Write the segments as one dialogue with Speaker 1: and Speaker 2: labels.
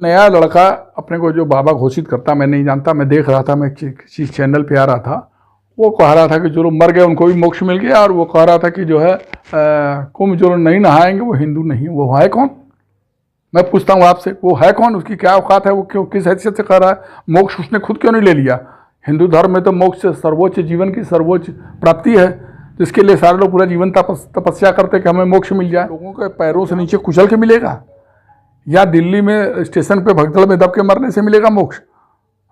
Speaker 1: नया लड़का अपने को जो बाबा घोषित करता, मैं नहीं जानता, मैं देख रहा था, मैं किसी चैनल पे आ रहा था, वो कह रहा था कि जो लोग मर गए उनको भी मोक्ष मिल गया, और वो कह रहा था कि जो है कुंभ जो लोग नहीं नहाएंगे वो हिंदू नहीं है। वो है कौन? मैं पूछता हूँ आपसे, वो है कौन? उसकी क्या औकात है? वो क्यों, किस हैसियत से कह रहा है? मोक्ष उसने खुद क्यों नहीं ले लिया? हिंदू धर्म में तो मोक्ष सर्वोच्च जीवन की सर्वोच्च प्राप्ति है, जिसके लिए सारे लोग पूरा जीवन तपस्या करते कि हमें मोक्ष मिल जाए। लोगों के पैरों से नीचे कुचल के मिलेगा, या दिल्ली में स्टेशन पे भगदड़ में दब के मरने से मिलेगा मोक्ष?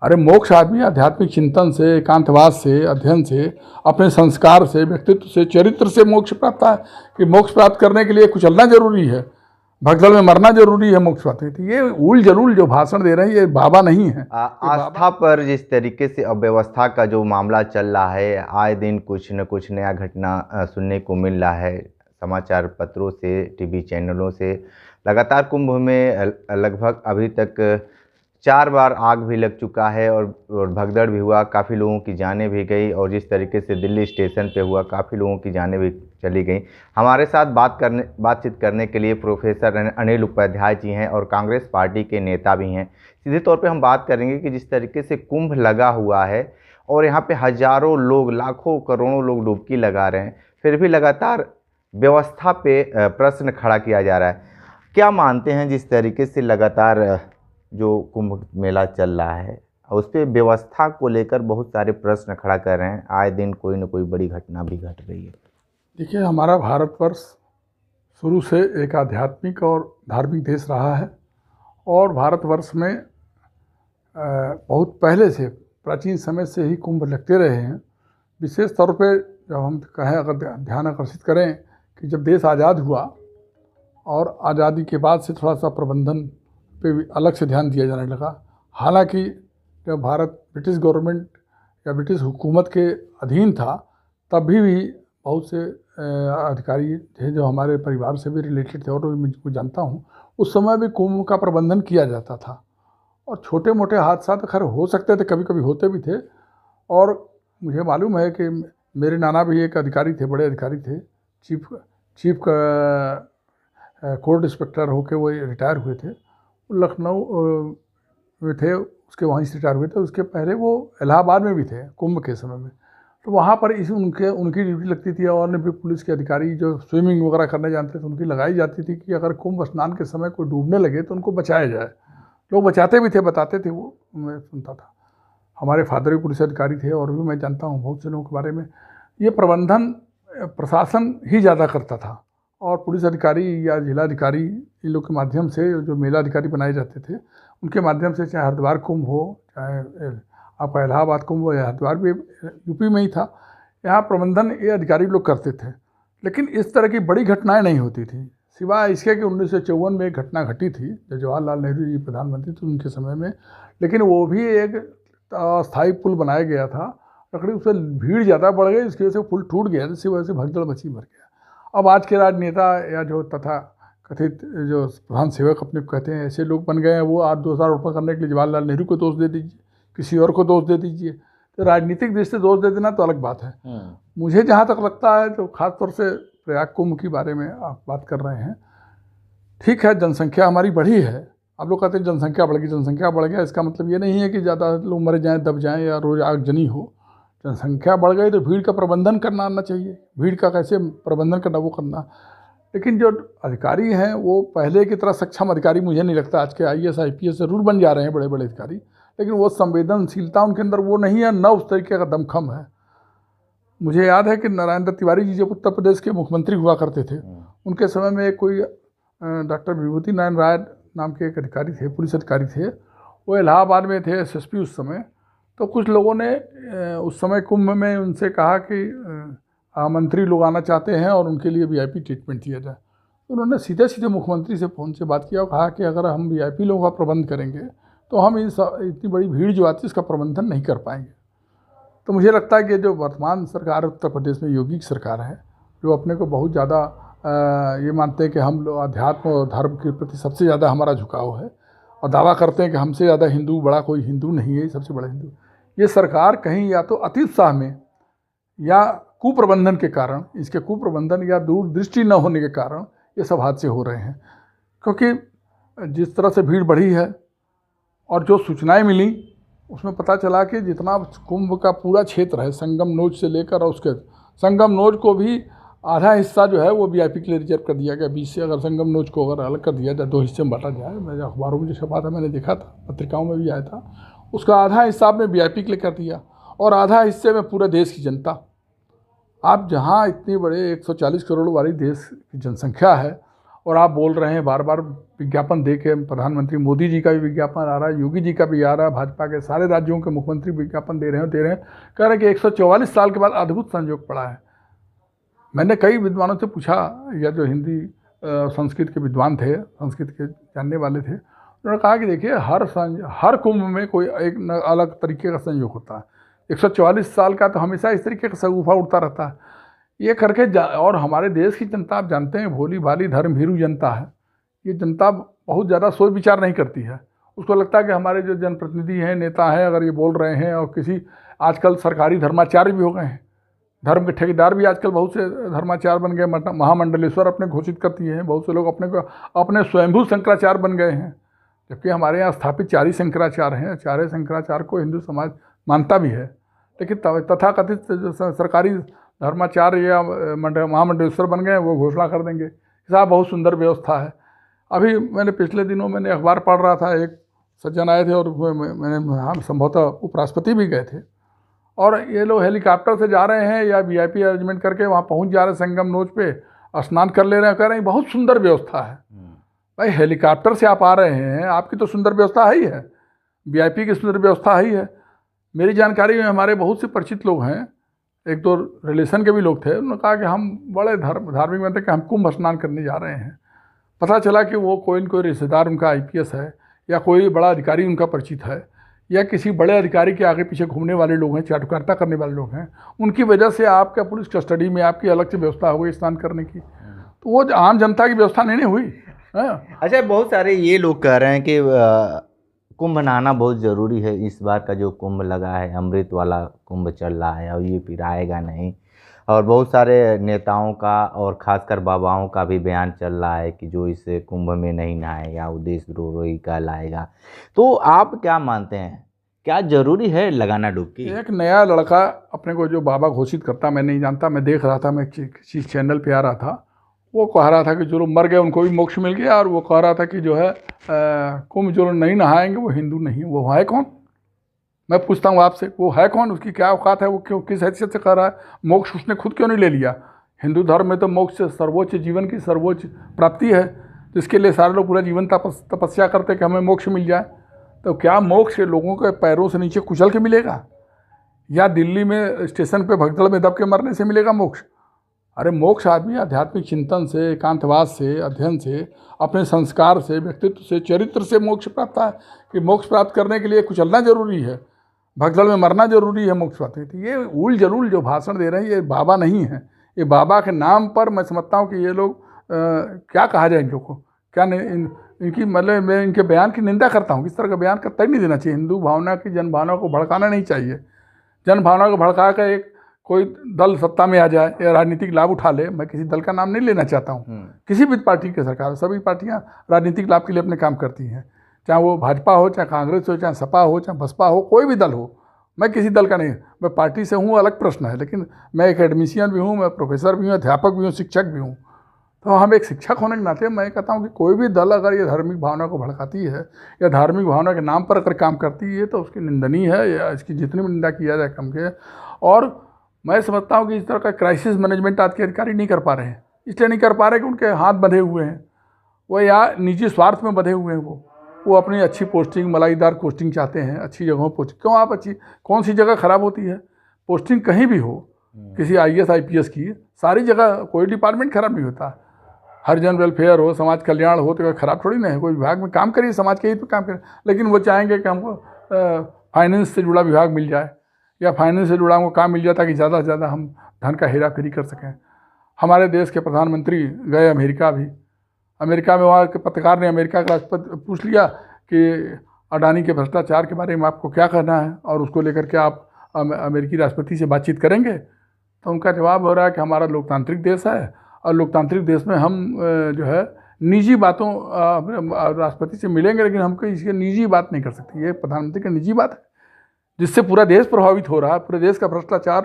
Speaker 1: अरे मोक्ष आदमी आध्यात्मिक चिंतन से, एकांतवास से, अध्ययन से, अपने संस्कार से, व्यक्तित्व से, चरित्र से मोक्ष प्राप्त है। कि मोक्ष प्राप्त करने के लिए कुचलना जरूरी है, भगदड़ में मरना जरूरी है मोक्ष प्राप्त। तो ये उल जलूल जो भाषण दे रहे हैं, ये बाबा नहीं है।
Speaker 2: आस्था पर जिस तरीके से अव्यवस्था का जो मामला चल रहा है, आए दिन कुछ न कुछ नया घटना सुनने को मिल रहा है, समाचार पत्रों से, टीवी चैनलों से। लगातार कुंभ में लगभग अभी तक 4 बार आग भी लग चुका है और भगदड़ भी हुआ, काफ़ी लोगों की जानें भी गई, और जिस तरीके से दिल्ली स्टेशन पे हुआ, काफ़ी लोगों की जानें भी चली गई। हमारे साथ बातचीत करने के लिए प्रोफेसर अनिल उपाध्याय जी हैं और कांग्रेस पार्टी के नेता भी हैं। सीधे तौर पे हम बात करेंगे कि जिस तरीके से कुंभ लगा हुआ है और यहाँ पे हज़ारों लोग, लाखों करोड़ों लोग डुबकी लगा रहे हैं, फिर भी लगातार व्यवस्था पे प्रश्न खड़ा किया जा रहा है। क्या मानते हैं जिस तरीके से लगातार जो कुंभ मेला चल रहा है उस पर व्यवस्था को लेकर बहुत सारे प्रश्न खड़ा कर रहे हैं, आए दिन कोई न कोई बड़ी घटना भी घट रही है?
Speaker 1: देखिए, हमारा भारतवर्ष शुरू से एक आध्यात्मिक और धार्मिक देश रहा है, और भारतवर्ष में बहुत पहले से, प्राचीन समय से ही कुंभ लगते रहे हैं। विशेष तौर पे जब हम कहें, अगर ध्यान आकर्षित करें कि जब देश आज़ाद हुआ और आज़ादी के बाद से थोड़ा सा प्रबंधन पे भी अलग से ध्यान दिया जाने लगा। हालांकि जब भारत ब्रिटिश गवर्नमेंट या ब्रिटिश हुकूमत के अधीन था, तब भी बहुत से अधिकारी थे जो हमारे परिवार से भी रिलेटेड थे, और मैं जिनको जानता हूँ, उस समय भी कुंभ का प्रबंधन किया जाता था। और छोटे मोटे हादसा तो खैर हो सकते थे, कभी कभी होते भी थे। और मुझे मालूम है कि मेरे नाना भी एक अधिकारी थे, बड़े अधिकारी थे, चीफ कोर्ट इंस्पेक्टर होके वो रिटायर हुए थे। लखनऊ में थे, उसके वहीं से रिटायर हुए थे। उसके पहले वो इलाहाबाद में भी थे कुंभ के समय में। तो वहाँ पर उनकी ड्यूटी लगती थी, और भी पुलिस के अधिकारी जो स्विमिंग वगैरह करने जानते थे, उनकी लगाई जाती थी कि अगर कुंभ स्नान के समय कोई डूबने लगे तो उनको बचाया जाए। लोग बचाते भी थे, बताते थे, वो मैं सुनता था। हमारे फादर भी पुलिस अधिकारी थे, और भी मैं जानता हूँ बहुत से लोगों के बारे में। ये प्रबंधन प्रशासन ही ज़्यादा करता था, और पुलिस अधिकारी या जिलाधिकारी इन लोग के माध्यम से, जो मेला अधिकारी बनाए जाते थे, उनके माध्यम से, चाहे हरिद्वार कुंभ हो, चाहे आपका इलाहाबाद कुंभ हो, या हरिद्वार भी यूपी में ही था, यहाँ प्रबंधन ये अधिकारी लोग करते थे। लेकिन इस तरह की बड़ी घटनाएं नहीं होती थी, सिवाय इसके कि 1954 में एक घटना घटी थी, जब जवाहरलाल नेहरू जी प्रधानमंत्री थे उनके समय में। लेकिन वो भी एक अस्थायी पुल बनाया गया था, लकड़ी, उससे भीड़ ज़्यादा बढ़ गई, इसकी वजह से पुल टूट गया, जिसकी वजह से भगदड़ मची, मर गया। अब आज के राजनेता या जो तथा कथित जो प्रधान सेवक अपने कहते हैं, ऐसे लोग बन गए हैं, वो आज दोषारोपण करने के लिए जवाहरलाल नेहरू को दोष दे दीजिए, किसी और को दोष दे दीजिए। तो राजनीतिक दृष्टि से दोष दे देना तो अलग बात है। मुझे जहाँ तक लगता है, तो खासतौर से प्रयाग कुंभ के बारे में आप बात कर रहे हैं, ठीक है, जनसंख्या हमारी बढ़ी है। आप लोग कहते हैं जनसंख्या बढ़ गई, जनसंख्या बढ़ गया, इसका मतलब ये नहीं है कि ज़्यादा लोग मर जाएँ, दब जाएँ, या रोज आगजनी हो। जनसंख्या बढ़ गई तो भीड़ का प्रबंधन करना आना चाहिए, भीड़ का कैसे प्रबंधन करना वो करना। लेकिन जो अधिकारी हैं वो पहले की तरह सक्षम अधिकारी मुझे नहीं लगता। आज के IAS IPS जरूर बन जा रहे हैं बड़े बड़े अधिकारी, लेकिन वो संवेदनशीलता उनके अंदर वो नहीं है, न उस तरीके का दमखम है। मुझे याद है कि नारायण दत्त तिवारी जी जब उत्तर प्रदेश के मुख्यमंत्री हुआ करते थे, उनके समय में कोई डॉक्टर विभूति नारायण राय नाम के एक अधिकारी थे, पुलिस अधिकारी थे, वो इलाहाबाद में थे, SSP उस समय। तो कुछ लोगों ने उस समय कुंभ में उनसे कहा कि मंत्री लोग आना चाहते हैं और उनके लिए VIP ट्रीटमेंट दिया जाए। तो उन्होंने सीधे सीधे मुख्यमंत्री से फ़ोन से बात किया और कहा कि अगर हम VIP लोगों का प्रबंध करेंगे तो हम इतनी बड़ी भीड़ जो आती है इसका प्रबंधन नहीं कर पाएंगे। तो मुझे लगता है कि जो वर्तमान सरकार उत्तर प्रदेश में योगी की सरकार है, जो अपने को बहुत ज़्यादा ये मानते हैं कि हम लोग अध्यात्म और धर्म के प्रति सबसे ज़्यादा हमारा झुकाव है, और दावा करते हैं कि हमसे ज़्यादा हिंदू बड़ा कोई हिंदू नहीं है, सबसे बड़ा हिंदू। ये सरकार कहीं या तो अति उत्साह में या कुप्रबंधन के कारण, इसके कुप्रबंधन या दूरदृष्टि न होने के कारण ये सब हादसे हो रहे हैं। क्योंकि जिस तरह से भीड़ बढ़ी है, और जो सूचनाएं मिली उसमें पता चला कि जितना कुंभ का पूरा क्षेत्र है, संगम नोज से लेकर और उसके संगम नोज को भी आधा हिस्सा जो है वो वीआईपी के लिए रिजर्व कर दिया गया। 20 से अगर संगम नोज को अगर अलग कर दिया जाए, 2 हिस्से में बांटा जाए, मैं अखबारों में जो छपा था मैंने देखा था, पत्रिकाओं में भी आया था, उसका आधा हिस्सा आपने वीआईपी के लिए कर दिया और आधा हिस्से में पूरे देश की जनता। आप जहाँ इतनी बड़े 140 करोड़ वाली देश की जनसंख्या है और आप बोल रहे हैं, बार बार विज्ञापन दे के, प्रधानमंत्री मोदी जी का भी विज्ञापन आ रहा है, योगी जी का भी आ रहा है, भाजपा के सारे राज्यों के मुख्यमंत्री विज्ञापन दे रहे हैं, कह रहे हैं कि 144 साल के बाद अद्भुत संयोग पड़ा है। मैंने कई विद्वानों से पूछा, या जो हिंदी संस्कृत के विद्वान थे, संस्कृत के जानने वाले थे, उन्होंने कहा कि देखिए हर कुंभ में कोई एक अलग तरीके का संयोग होता है। 144 साल का तो हमेशा इस तरीके का शगुफा उड़ता रहता है। ये करके और हमारे देश की जनता आप जानते हैं भोली भाली धर्मभीरू जनता है। ये जनता बहुत ज़्यादा सोच विचार नहीं करती है। उसको लगता है कि हमारे जो जनप्रतिनिधि हैं, नेता हैं, अगर ये बोल रहे हैं, और किसी आजकल सरकारी धर्माचार्य भी हो गए हैं, धर्म के ठेकेदार भी आजकल बहुत से धर्माचार्य बन गए, महामंडलेश्वर अपने घोषित करती हैं, बहुत से लोग अपने स्वयंभू शंकराचार्य बन गए हैं, जबकि हमारे यहाँ स्थापित 4 ही शंकराचार्य हैं। 4 शंकराचार्य को हिंदू समाज मानता भी है, लेकिन तथाकथित जो सरकारी धर्माचार्य या महामंडलेश्वर बन गए, वो घोषणा कर देंगे। साहब बहुत सुंदर व्यवस्था है। अभी मैंने पिछले दिनों मैंने अखबार पढ़ रहा था, एक सज्जन आए थे और मैंने हम संभवतः उपराष्ट्रपति भी गए थे, और ये लोग हेलीकॉप्टर से जा रहे हैं या वीआईपी अरेंजमेंट करके वहाँ पहुँच जा रहे हैं, संगम नोज पे स्नान कर ले रहे हैं, कह रहे हैं बहुत सुंदर व्यवस्था है। भाई हेलीकॉप्टर से आप आ रहे हैं, आपकी तो सुंदर व्यवस्था ही है, वीआईपी की सुंदर व्यवस्था ही है। मेरी जानकारी में हमारे बहुत से परिचित लोग हैं, 1-2 रिलेशन के भी लोग थे, उन्होंने कहा कि हम बड़े धार्मिक बनते कि हम कुंभ स्नान करने जा रहे हैं। पता चला कि वो कोई न कोई रिश्तेदार उनका आईपीएस है, या कोई बड़ा अधिकारी उनका परिचित है, या किसी बड़े अधिकारी के आगे पीछे घूमने वाले लोग हैं, चाटुकारिता करने वाले लोग हैं, उनकी वजह से आपका पुलिस कस्टडी में आपकी अलग से व्यवस्था हो गई स्नान करने की। तो वो आम जनता की व्यवस्था नहीं हुई।
Speaker 2: अच्छा, बहुत सारे ये लोग कह रहे हैं कि कुंभ नहाना बहुत ज़रूरी है। इस बार का जो कुंभ लगा है, अमृत वाला कुंभ चल रहा है, और ये फिर आएगा नहीं। और बहुत सारे नेताओं का और ख़ासकर बाबाओं का भी बयान चल रहा है कि जो इस कुंभ में नहीं नहाएगा वो देशद्रोही कहलाएगा। तो आप क्या मानते हैं, क्या ज़रूरी है लगाना डुबकी?
Speaker 1: एक नया लड़का अपने को जो बाबा घोषित करता, मैं नहीं जानता, मैं देख रहा था, मैं किसी चैनल पे आ रहा था, वो कह रहा था कि जो लोग मर गए उनको भी मोक्ष मिल गया, और वो कह रहा था कि जो है कुंभ जो लोग नहीं नहाएंगे वो हिंदू नहीं। वो है कौन? मैं पूछता हूँ आपसे, वो है कौन? उसकी क्या औकात है? वो क्यों, किस हैसियत से कह रहा है? मोक्ष उसने खुद क्यों नहीं ले लिया? हिंदू धर्म में तो मोक्ष सर्वोच्च जीवन की सर्वोच्च प्राप्ति है, जिसके लिए सारे लोग पूरा जीवन तपस्या करते कि हमें मोक्ष मिल जाए। तो क्या मोक्ष लोगों के पैरों से नीचे कुचल के मिलेगा, या दिल्ली में स्टेशन पे भगदड़ में दब के मरने से मिलेगा मोक्ष? अरे मोक्ष आदमी आध्यात्मिक चिंतन से, एकांतवास से, अध्ययन से, अपने संस्कार से, व्यक्तित्व से, चरित्र से मोक्ष प्राप्त है। कि मोक्ष प्राप्त करने के लिए कुचलना जरूरी है, भगदड़ में मरना जरूरी है मोक्ष प्राप्त। तो ये उल जलूल जो भाषण दे रहे हैं, ये बाबा नहीं है। ये बाबा के नाम पर मैं समझता हूँ कि ये लोग क्या कहा जाए इनको, क्या इनकी मतलब मैं इनके बयान की निंदा करता हूँ। इस तरह का बयान कतई नहीं देना चाहिए। हिंदू भावना की, जन भावना को भड़काना नहीं चाहिए। जन भावना को भड़का कर एक कोई दल सत्ता में आ जाए या राजनीतिक लाभ उठा ले, मैं किसी दल का नाम नहीं लेना चाहता हूँ, किसी भी पार्टी की सरकार, सभी पार्टियाँ राजनीतिक लाभ के लिए अपने काम करती हैं, चाहे वो भाजपा हो, चाहे कांग्रेस हो, चाहे सपा हो, चाहे बसपा हो, कोई भी दल हो। मैं किसी दल का नहीं, मैं पार्टी से हूँ अलग प्रश्न है, लेकिन मैं एकेडमिशियन भी हूँ, मैं प्रोफेसर भी हूँ, अध्यापक भी हूँ, शिक्षक भी हूँ। तो हम एक शिक्षक होने के नाते मैं कहता हूँ कि कोई भी दल अगर ये धार्मिक भावना को भड़काती है या धार्मिक भावना के नाम पर अगर काम करती है तो उसकी निंदनीय है, या इसकी जितनी भी निंदा किया जाए कम के। और मैं समझता हूँ कि इस तरह का क्राइसिस मैनेजमेंट आज के अधिकारी नहीं कर पा रहे हैं। इसलिए नहीं कर पा रहे कि उनके हाथ बंधे हुए हैं, वो या निजी स्वार्थ में बंधे हुए हैं। वो अपनी अच्छी पोस्टिंग, मलाईदार पोस्टिंग चाहते हैं, अच्छी जगहों पोस्टिंग। क्यों आप अच्छी, कौन सी जगह खराब होती है? पोस्टिंग कहीं भी हो, किसी IAS IPS की, सारी जगह कोई डिपार्टमेंट खराब नहीं होता। हरिजन वेलफेयर हो, समाज कल्याण हो, तो खराब थोड़ी ना है। कोई विभाग में काम करिए, समाज के हित में काम करिए, लेकिन वो चाहेंगे कि हमको फाइनेंस से जुड़ा विभाग मिल जाए या फाइनेंस से जुड़ा हमको काम मिल जाए ताकि ज़्यादा से ज़्यादा हम धन का हेरा फेरी कर सकें। हमारे देश के प्रधानमंत्री गए अमेरिका भी, अमेरिका में वहाँ के पत्रकार ने अमेरिका का राष्ट्रपति पूछ लिया कि अडानी के भ्रष्टाचार के बारे में आपको क्या कहना है और उसको लेकर के आप अमेरिकी राष्ट्रपति से बातचीत करेंगे। तो उनका जवाब हो रहा है कि हमारा लोकतांत्रिक देश है और लोकतांत्रिक देश में हम जो है निजी बातों राष्ट्रपति से मिलेंगे, लेकिन हमको इसकी निजी बात नहीं कर सकते। ये प्रधानमंत्री की निजी बात है, जिससे पूरा देश प्रभावित हो रहा है, पूरे देश का भ्रष्टाचार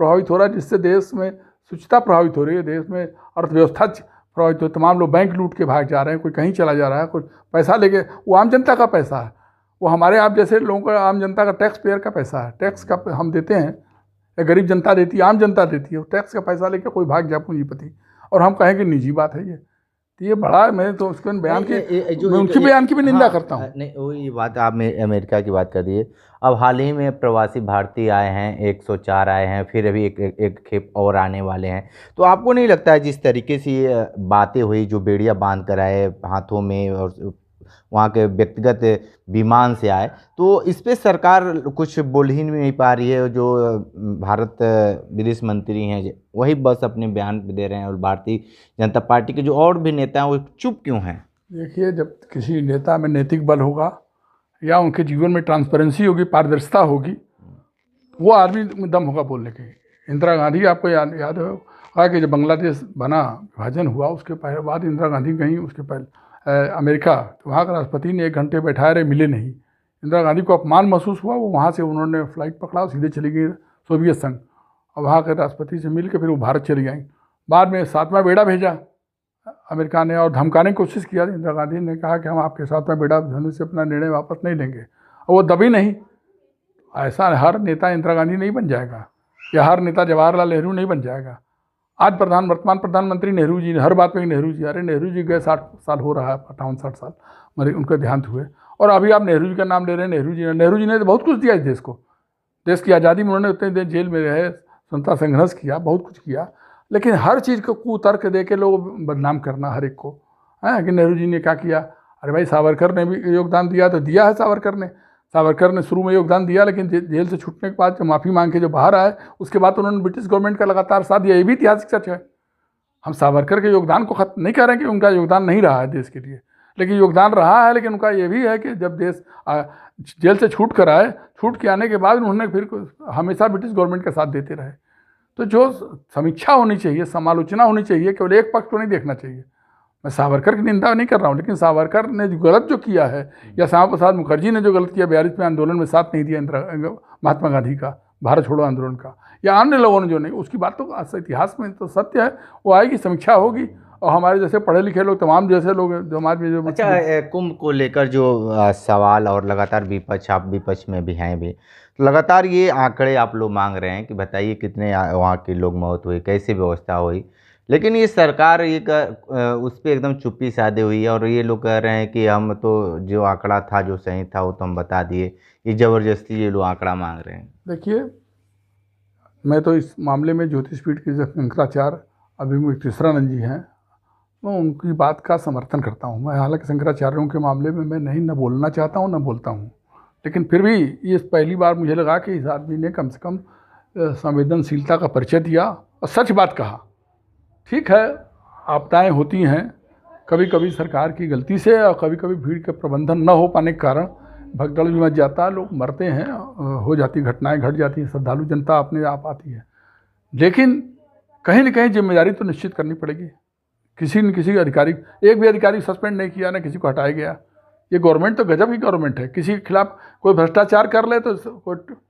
Speaker 1: प्रभावित हो रहा है, जिससे देश में शुचिता प्रभावित हो रही है, देश में अर्थव्यवस्था प्रभावित हो, तमाम लोग बैंक लूट के भाग जा रहे हैं, कोई कहीं चला जा रहा है, कोई पैसा लेके, वो आम जनता का पैसा है, वो हमारे आप जैसे लोगों का, आम जनता का, टैक्स पेयर का पैसा है, टैक्स का हम देते हैं, या गरीब जनता देती है, आम जनता देती है, टैक्स का पैसा लेके कोई भाग जाए पूंजीपति, और हम कहें कि निजी बात है ये। तो ये बड़ा, मैं तो उसके बयान की, मैं उनकी बयान की भी निंदा करता हूँ।
Speaker 2: नहीं, वो ये बात आपने अमेरिका की बात कर दी है। अब हाल ही में प्रवासी भारतीय आए हैं, 104 आए हैं, फिर अभी एक खेप और आने वाले हैं। तो आपको नहीं लगता है जिस तरीके से ये बातें हुई, जो बेड़िया बांध कर आए हाथों में और वहाँ के व्यक्तिगत विमान से आए, तो इस पे सरकार कुछ बोल ही नहीं पा रही है? जो भारत विदेश मंत्री हैं वही बस अपने बयान दे रहे हैं, और भारतीय जनता पार्टी के जो और भी नेता हैं वो चुप क्यों हैं?
Speaker 1: देखिए, जब किसी नेता में नैतिक बल होगा या उनके जीवन में ट्रांसपेरेंसी होगी, पारदर्शिता होगी, वो आदमी में दम होगा बोलने के। इंदिरा गांधी, आपको याद होगा कि जब बांग्लादेश बना, विभाजन हुआ, उसके बाद इंदिरा गांधी गई उसके पहले अमेरिका, तो वहाँ का राष्ट्रपति ने 1 घंटे बैठाए रहे, मिले नहीं। इंदिरा गांधी को अपमान महसूस हुआ, वो वहाँ से उन्होंने फ्लाइट पकड़ा और सीधे चली गई सोवियत संघ, और वहाँ के राष्ट्रपति से मिल के फिर वो भारत चली आई। बाद में 7वां बेड़ा भेजा अमेरिका ने, और धमकाने की कोशिश किया। इंदिरा गांधी ने कहा कि हम आपके 7वां बेड़ा भेजने से अपना निर्णय वापस नहीं लेंगे, और वो दबी नहीं। ऐसा हर नेता इंदिरा गांधी नहीं बन जाएगा, या हर नेता जवाहरलाल नेहरू नहीं बन जाएगा। आज वर्तमान प्रधानमंत्री नेहरू जी, हर बात में नेहरू जी, अरे नेहरू जी गए 60 साल हो रहा है, 58-60 साल मरे, उनका देहांत हुए, और अभी आप नेहरू जी का नाम ले रहे हैं। नेहरू जी ने तो बहुत कुछ दिया इस देश को, देश की आज़ादी में उन्होंने उतने देर जेल में रहे, स्वतंत्रता संघर्ष किया, बहुत कुछ किया, लेकिन हर चीज़ को कुतर्क दे के लोग बदनाम करना हर एक को है कि नेहरू जी ने क्या किया। अरे भाई, सावरकर ने भी योगदान दिया तो दिया है, सावरकर ने शुरू में योगदान दिया, लेकिन जेल से छूटने के बाद जब माफ़ी मांग के जो बाहर आए, उसके बाद उन्होंने ब्रिटिश गवर्नमेंट का लगातार साथ दिया। ये भी ऐतिहासिक सच है। हम सावरकर के योगदान को खत्म नहीं कर रहे हैं कि उनका योगदान नहीं रहा है देश के लिए, लेकिन योगदान रहा है। लेकिन उनका ये भी है कि जब देश जेल से छूट कर आए, छूट के आने के बाद उन्होंने फिर हमेशा ब्रिटिश गवर्नमेंट का साथ देते रहे। तो जो समीक्षा होनी चाहिए, समालोचना होनी चाहिए, केवल एक पक्ष को नहीं देखना चाहिए। मैं सावरकर की निंदा नहीं कर रहा हूँ, लेकिन सावरकर ने जो गलत जो किया है, या श्यामा प्रसाद मुखर्जी ने जो गलत किया, 42वें आंदोलन में साथ नहीं दिया महात्मा गांधी का, भारत छोड़ो आंदोलन का, या अन्य लोगों ने जो नहीं, उसकी बात तो इतिहास में तो सत्य है, वो आएगी, समीक्षा होगी, और हमारे जैसे पढ़े लिखे लोग, तमाम जैसे लोग समाज में जो।
Speaker 2: अच्छा, कुंभ को लेकर जो सवाल और लगातार विपक्ष, आप विपक्ष में भी हैं भी, तो लगातार ये आंकड़े आप लोग मांग रहे हैं कि बताइए कितने वहाँ के लोग मौत हुई, कैसे व्यवस्था हुई, लेकिन ये सरकार उस पर एकदम चुप्पी साधे हुई है, और ये लोग कह रहे हैं कि हम तो जो आंकड़ा था, जो सही था, वो तो हम बता दिए। ये ज़बरदस्ती ये लोग आंकड़ा मांग रहे हैं।
Speaker 1: देखिए, मैं तो इस मामले में ज्योतिषपीठ के जो शंकराचार्य अभिमुख तीसरानंद जी हैं, मैं उनकी बात का समर्थन करता हूँ। मैं हालांकि शंकराचार्यों के मामले में मैं नहीं न बोलना चाहता हूँ, न बोलता हूँ, लेकिन फिर भी ये पहली बार मुझे लगा कि इस आदमी ने कम से कम संवेदनशीलता का परिचय दिया और सच बात कहा। ठीक है, आपदाएं होती हैं, कभी कभी सरकार की गलती से, और कभी कभी भीड़ के प्रबंधन न हो पाने के कारण भगदड़ भी मच जाता है, लोग मरते हैं, हो जाती घटनाएं घट जाती हैं, श्रद्धालु जनता अपने आप आती है, लेकिन कहीं न कहीं जिम्मेदारी तो निश्चित करनी पड़ेगी। किसी न किसी अधिकारी, एक भी अधिकारी सस्पेंड नहीं किया, ना किसी को हटाया गया। ये गवर्नमेंट तो गजब की गवर्नमेंट है। किसी के खिलाफ कोई भ्रष्टाचार कर ले तो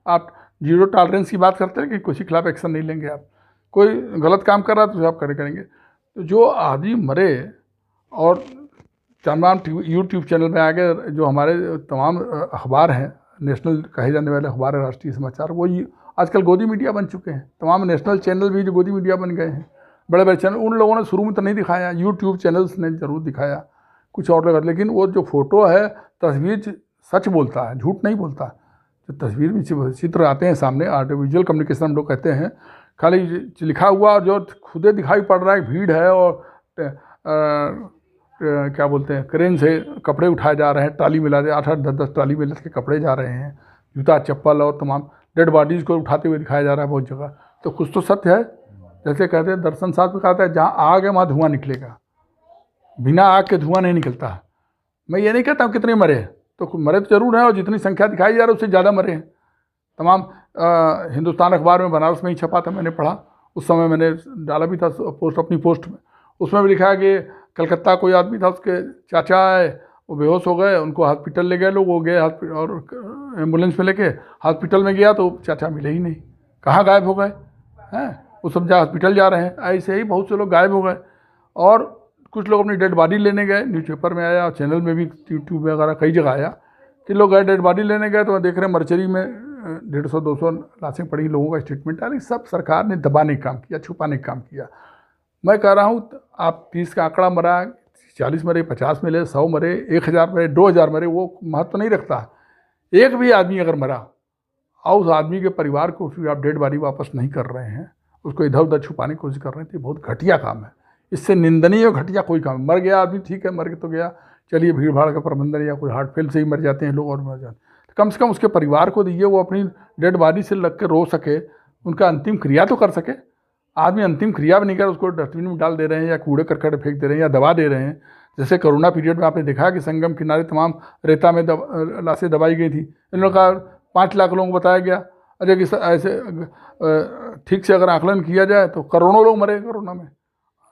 Speaker 1: आप 0 टॉलरेंस की बात करते हैं कि किसी के खिलाफ एक्शन नहीं लेंगे आप। कोई गलत काम कर रहा है तो आप करेंगे। तो जो आदमी मरे, और तमाम यूट्यूब चैनल में आगे जो हमारे तमाम अखबार हैं, नेशनल कहे जाने वाले अखबार है, राष्ट्रीय समाचार, वो आजकल गोदी मीडिया बन चुके हैं। तमाम नेशनल चैनल भी जो गोदी मीडिया बन गए हैं, बड़े बड़े चैनल। उन लोगों ने शुरू में तो नहीं दिखाया, यूट्यूब चैनल्स ने ज़रूर दिखाया, कुछ और लगा, लेकिन वो जो फोटो है, तस्वीर सच बोलता है, झूठ नहीं बोलता। जो तस्वीर में चित्र आते हैं सामने, आर्टिफिशियल कम्युनिकेशन हम लोग कहते हैं, खाली लिखा हुआ और जो खुदे दिखाई पड़ रहा है भीड़ है, और क्या बोलते हैं, क्रेन से कपड़े उठाए जा रहे हैं, ट्राली मिला दे 8-8, 10-10 ट्राली में लद के कपड़े जा रहे हैं, जूता चप्पल और तमाम डेड बॉडीज़ को उठाते हुए दिखाया जा रहा है बहुत जगह। तो कुछ तो सत्य है। जैसे कहते हैं, दर्शन शास्त्र में कहता है, जहाँ आग है वहाँ धुआं निकलेगा, बिना आग के धुआं नहीं निकलता। मैं ये नहीं कहता हूँ कितने मरे, तो मरे तो जरूर हैं, और जितनी संख्या दिखाई जा रही है उससे ज़्यादा मरे हैं। तमाम हिंदुस्तान अखबार में बनारस में ही छपा था, मैंने पढ़ा, उस समय मैंने डाला भी था पोस्ट, अपनी पोस्ट में। उसमें भी लिखा है कि कलकत्ता कोई आदमी था, उसके चाचा आए, वो बेहोश हो गए, उनको हॉस्पिटल ले गए लोग, वो गए हॉस्पिटल और एम्बुलेंस में लेके हॉस्पिटल में गया तो चाचा मिले ही नहीं, कहाँ गायब हो गए हैं। वो सब हॉस्पिटल जा रहे हैं, ऐसे ही बहुत से लोग गायब हो गए। और कुछ लोग अपनी डेड बॉडी लेने गए, न्यूज़पेपर में आया, चैनल में भी, यूट्यूब वगैरह कई जगह आया कि लोग गए डेड बॉडी लेने गए तो देख रहे मर्चरी में 150-200 लाशें पड़ी, लोगों का स्टेटमेंट आ रही। सब सरकार ने दबाने का काम किया, छुपाने का काम किया। मैं कह रहा हूँ आप 30 का आंकड़ा मरा, 40 मरे, 50 मिले, 100 मरे, 1000 मरे, 2000 मरे, वो महत्व नहीं रखता। एक भी आदमी अगर मरा और उस आदमी के परिवार को उसकी आप डेड बॉडी वापस नहीं कर रहे हैं, उसको इधर उधर छुपाने की कोशिश कर रहे हैं, तो बहुत घटिया काम है। इससे निंदनीय और घटिया कोई काम। मर गया आदमी, ठीक है, मर के तो गया, चलिए भीड़ भाड़ का प्रबंधन, या कोई हार्ट फेल से ही मर जाते हैं लोग और मर जाते हैं, कम से कम उसके परिवार को दीजिए, वो अपनी डेड बॉडी से लग के रो सके, उनका अंतिम क्रिया तो कर सके। आदमी अंतिम क्रिया भी नहीं कर, उसको डस्टबिन में डाल दे रहे हैं या कूड़े करकट फेंक दे रहे हैं या दबा दे रहे हैं। जैसे कोरोना पीरियड में आपने देखा कि संगम किनारे तमाम रेता में लाशें दबाई गई थी। इन लोगों का 5 लाख लोगों को बताया गया। अरे कि ऐसे ठीक से अगर आकलन किया जाए तो करोड़ों लोग मरे कोरोना में,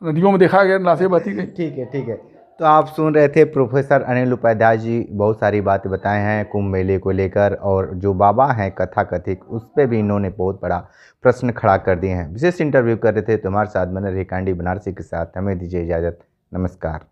Speaker 1: नदियों में देखा गया लाशें बहती गई।
Speaker 2: ठीक है। तो आप सुन रहे थे प्रोफेसर अनिल उपाध्याय जी, बहुत सारी बातें बताए हैं कुंभ मेले को लेकर, और जो बाबा हैं कथाकथित, उस पर भी इन्होंने बहुत बड़ा प्रश्न खड़ा कर दिए हैं। विशेष इंटरव्यू कर रहे थे। तुम्हारे साथ बने रहे कांडी बनारसी के साथ। हमें दीजिए इजाज़त। नमस्कार।